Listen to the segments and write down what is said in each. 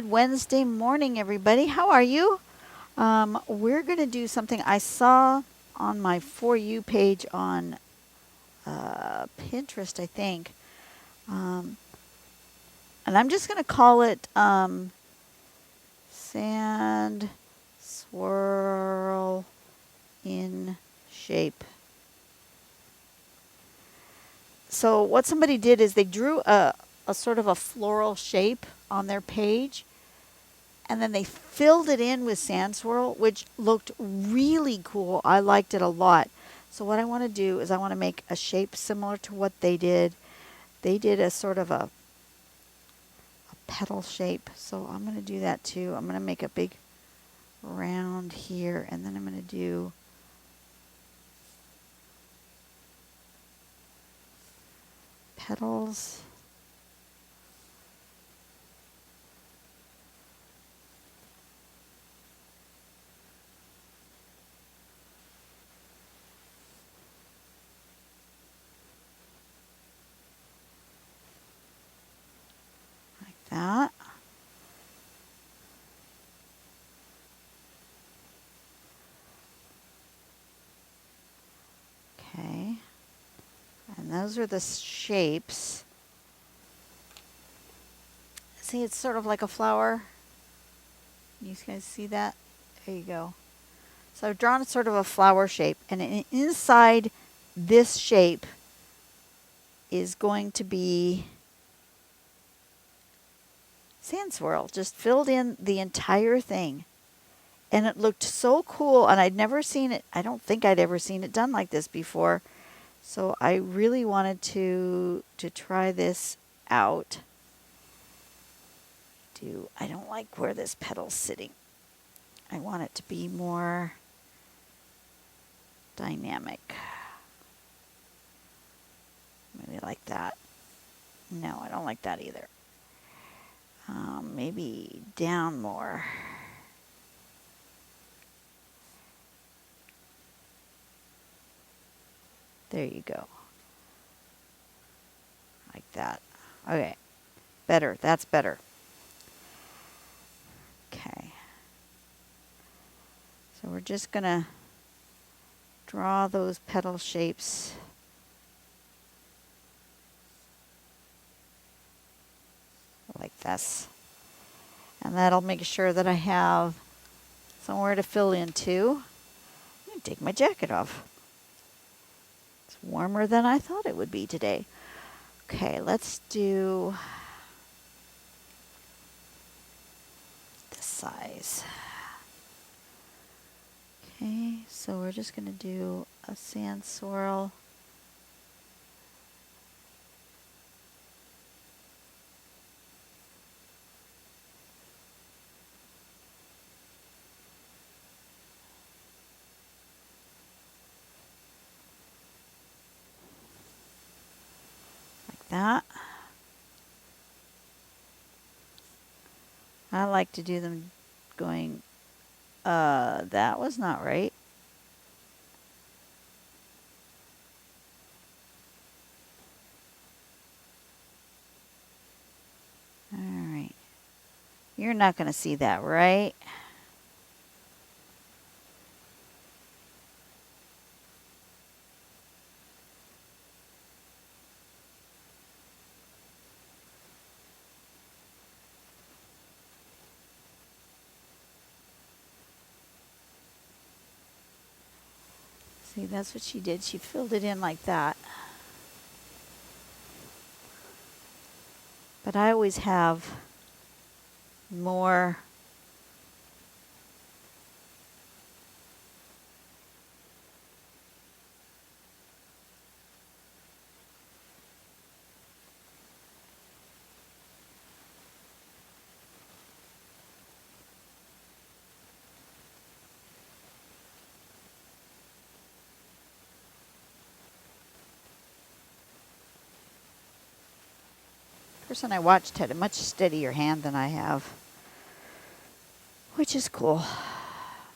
Good Wednesday morning, everybody. How are you? We're going to do something I saw on my For You page on Pinterest, I think. And I'm just going to call it Sand Swirl in Shape. So what somebody did is they drew a sort of a floral shape on their page. And then they filled it in with sand swirl, which looked really cool. I liked it a lot. So what I want to do is I want to make a shape similar to what they did. They did a sort of a petal shape. So I'm going to do that too. I'm going to make a big round here. And then I'm going to do petals. That. Okay. And those are the shapes. See, it's sort of like a flower. You guys see that? There you go. So I've drawn sort of a flower shape. And inside this shape is going to be sand swirl, just filled in the entire thing. And it looked so cool, and I'd never seen it. I don't think I'd ever seen it done like this before. So I really wanted to try this out. I don't like where this petal's sitting. I want it to be more dynamic. Maybe like that. No, I don't like that either. Maybe down more. There you go. Like that. Okay. Better. That's better. Okay. So we're just going to draw those petal shapes. Like this. And that'll make sure that I have somewhere to fill in too. I'm going to take my jacket off. It's warmer than I thought it would be today. Okay, let's do this size. Okay, so we're just going to do a sand swirl. That. I like to do them going, that was not right. All right. You're not going to see that, right? See, that's what she did. She filled it in like that. But I always have more person I watched had a much steadier hand than I have, which is cool.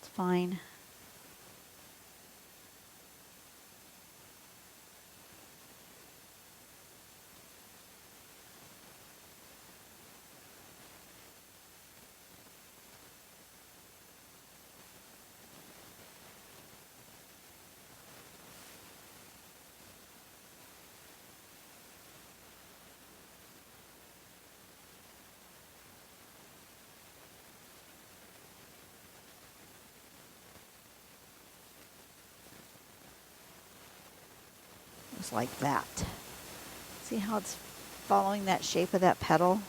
It's fine. goes like that. See how it's following that shape of that petal?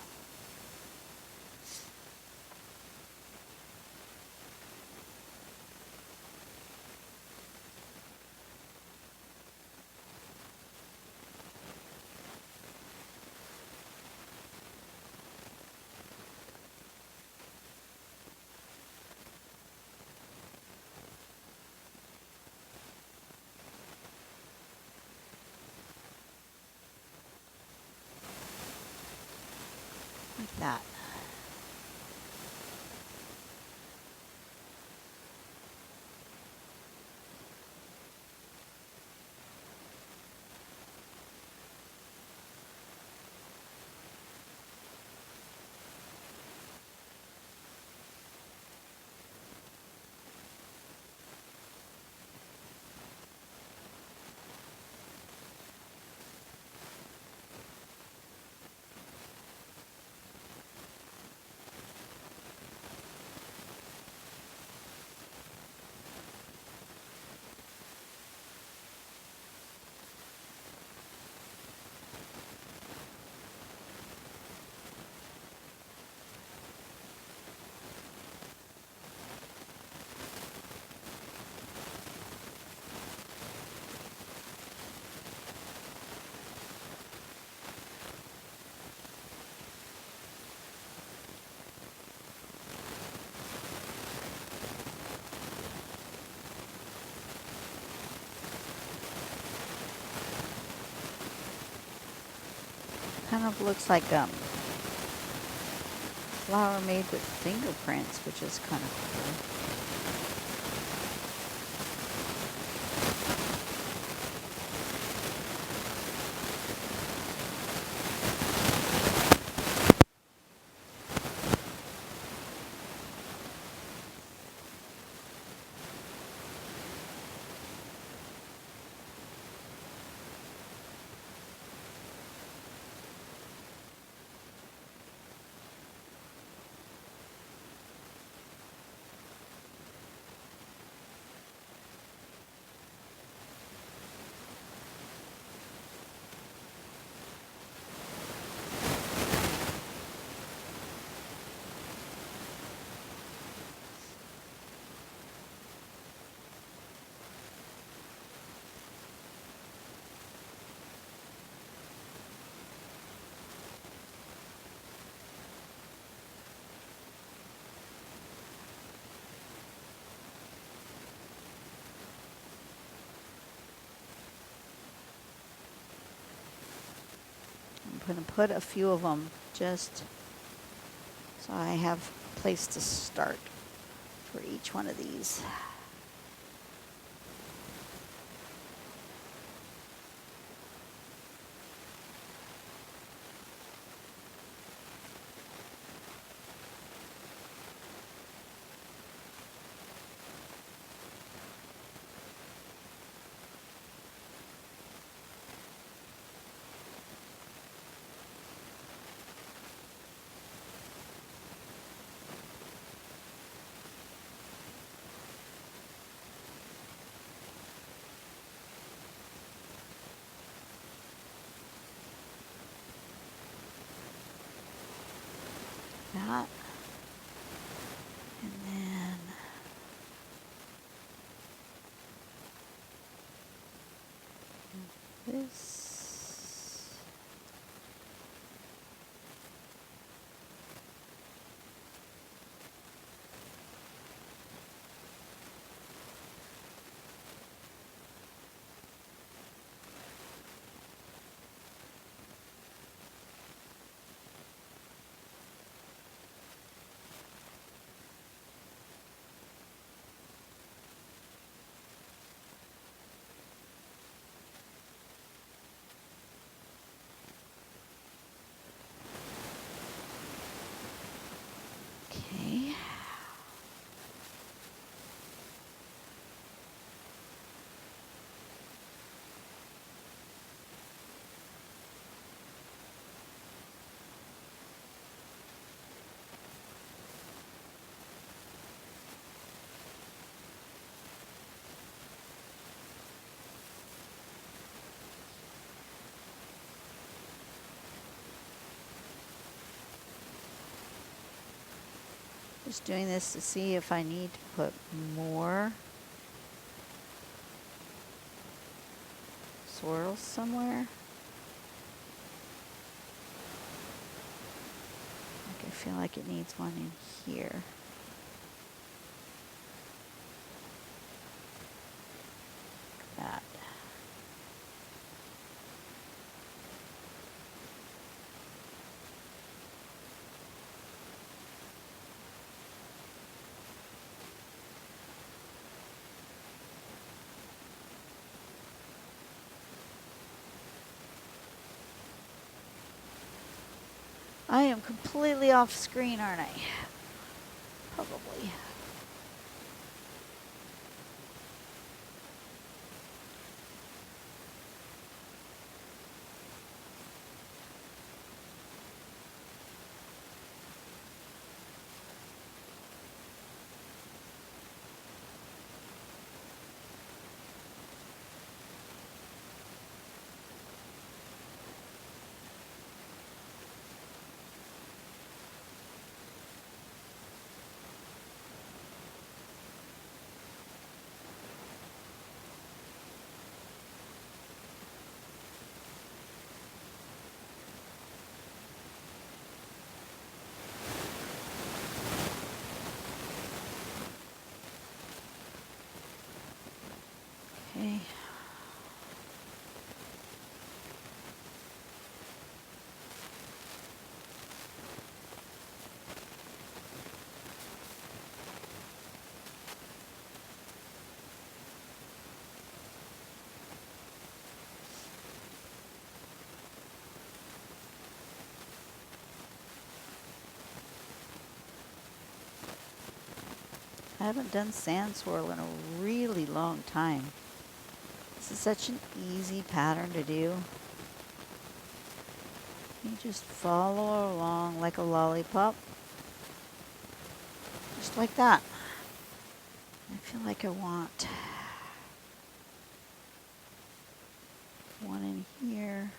Like that. Kind of looks like flower made with fingerprints, which is kind of cool. I'm going to put a few of them just so I have a place to start for each one of these. That. And then this. Just doing this to see if I need to put more swirls somewhere. Like I feel like it needs one in here. That. I am completely off screen, aren't I? Probably. Okay. I haven't done sand swirl in a really long time. This is such an easy pattern to do. You just follow along like a lollipop. Just like that. I feel like I want one in here.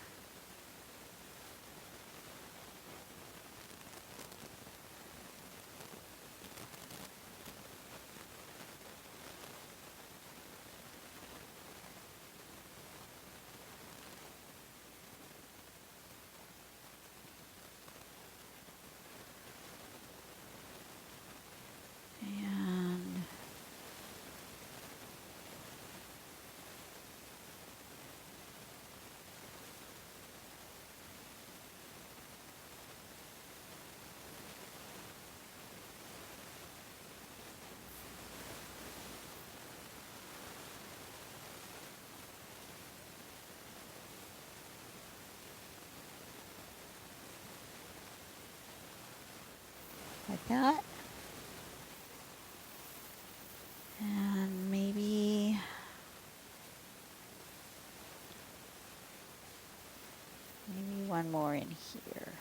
And like that. And maybe one more in here.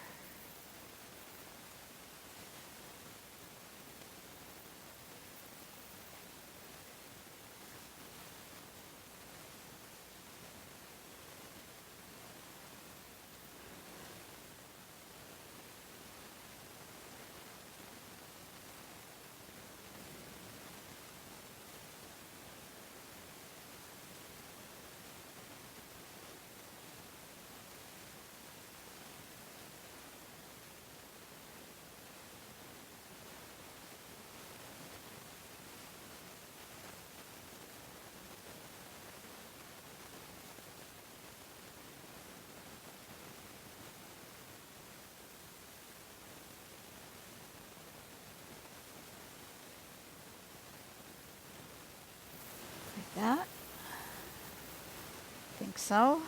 That. I think so.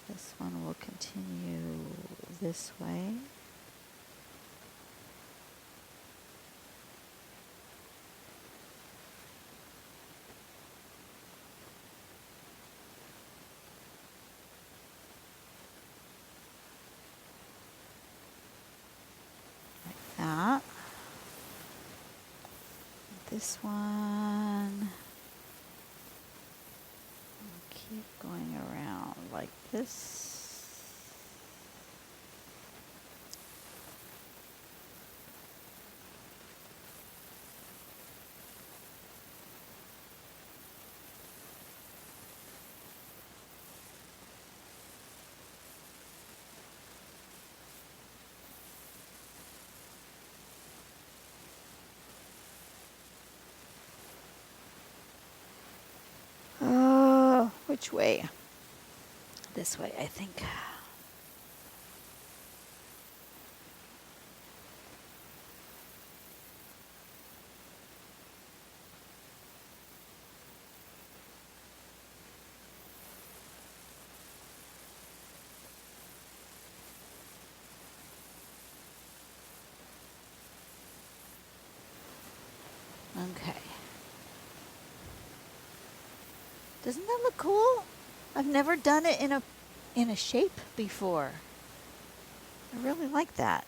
This one will continue this way. Like that. This one, keep going around like this. which way. This way, I think. Okay. Doesn't that look cool? I've never done it in a shape before. I really like that.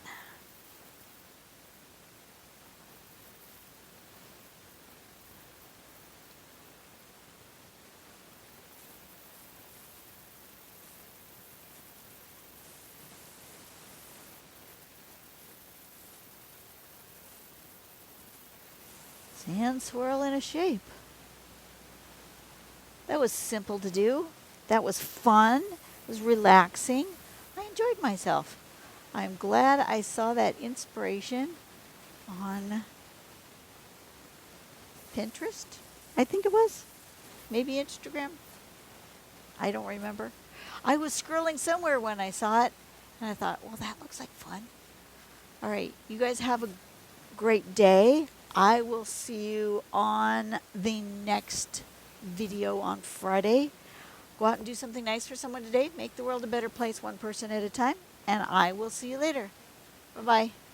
Sand swirl in a shape. That was simple to do. That was fun. It was relaxing. I enjoyed myself. I'm glad I saw that inspiration on Pinterest, I think it was. Maybe Instagram. I don't remember. I was scrolling somewhere when I saw it, and I thought, well, that looks like fun. All right, you guys have a great day. I will see you on the next video on Friday. Go out and do something nice for someone today. Make the world a better place, one person at a time. And I will see you later. Bye-bye.